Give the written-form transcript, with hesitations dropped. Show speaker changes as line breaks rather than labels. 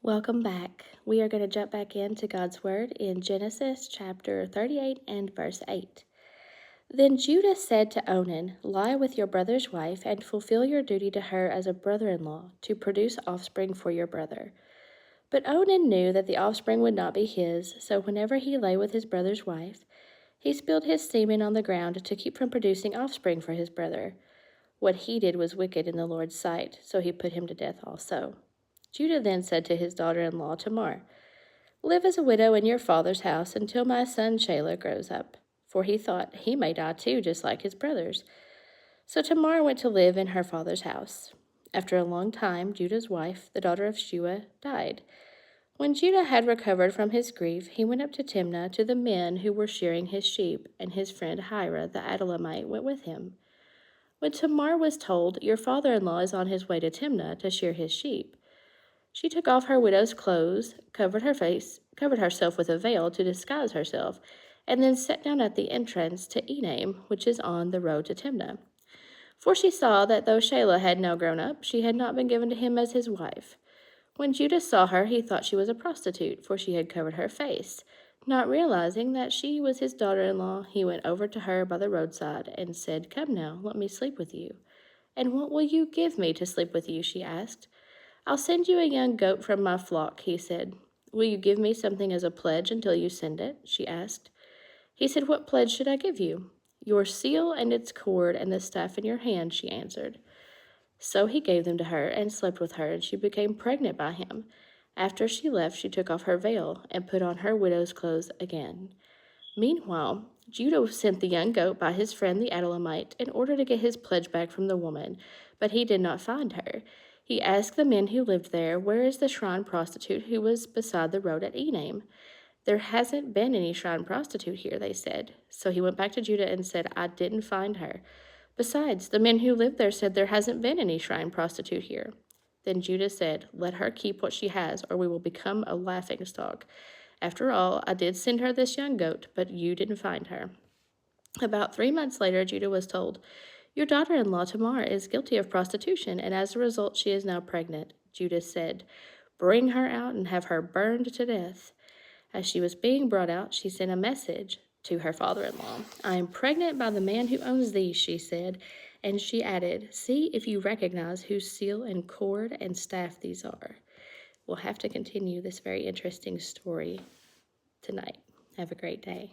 Welcome back. We are going to jump back into God's Word in Genesis chapter 38 and verse 8. Then Judah said to Onan, "Lie with your brother's wife and fulfill your duty to her as a brother-in-law to produce offspring for your brother." But Onan knew that the offspring would not be his, so whenever he lay with his brother's wife, he spilled his semen on the ground to keep from producing offspring for his brother. What he did was wicked in the Lord's sight, so he put him to death also. Judah then said to his daughter-in-law Tamar, "Live as a widow in your father's house until my son Shelah grows up," for he thought he may die too, just like his brothers. So Tamar went to live in her father's house. After a long time, Judah's wife, the daughter of Shua, died. When Judah had recovered from his grief, he went up to Timnah to the men who were shearing his sheep, and his friend Hira the Adullamite went with him. When Tamar was told, "Your father-in-law is on his way to Timnah to shear his sheep," she took off her widow's clothes, covered herself with a veil to disguise herself, and then sat down at the entrance to Enaim, which is on the road to Timnah. For she saw that though Shelah had now grown up, she had not been given to him as his wife. When Judah saw her, he thought she was a prostitute, for she had covered her face. Not realizing that she was his daughter-in-law, he went over to her by the roadside and said, "Come now, let me sleep with you." "And what will you give me to sleep with you?" she asked. "I'll send you a young goat from my flock," he said. "Will you give me something as a pledge until you send it?" she asked. He said, "What pledge should I give you?" "Your seal and its cord and the staff in your hand," she answered. So he gave them to her and slept with her, and she became pregnant by him. After she left, she took off her veil and put on her widow's clothes again. Meanwhile, Judah sent the young goat by his friend the Adullamite in order to get his pledge back from the woman, but he did not find her. He asked the men who lived there, "Where is the shrine prostitute who was beside the road at Enaim?" "There hasn't been any shrine prostitute here," they said. So he went back to Judah and said, "I didn't find her. Besides, the men who lived there said there hasn't been any shrine prostitute here." Then Judah said, "Let her keep what she has, or we will become a laughingstock. After all, I did send her this young goat, but you didn't find her." About 3 months later, Judah was told, "Your daughter-in-law Tamar is guilty of prostitution, and as a result she is now pregnant." Judah said, "Bring her out and have her burned to death." As she was being brought out, she sent a message to her father-in-law. "I am pregnant by the man who owns these," she said, and she added, "See if you recognize whose seal and cord and staff these are." We'll have to continue this very interesting story tonight. Have a great day.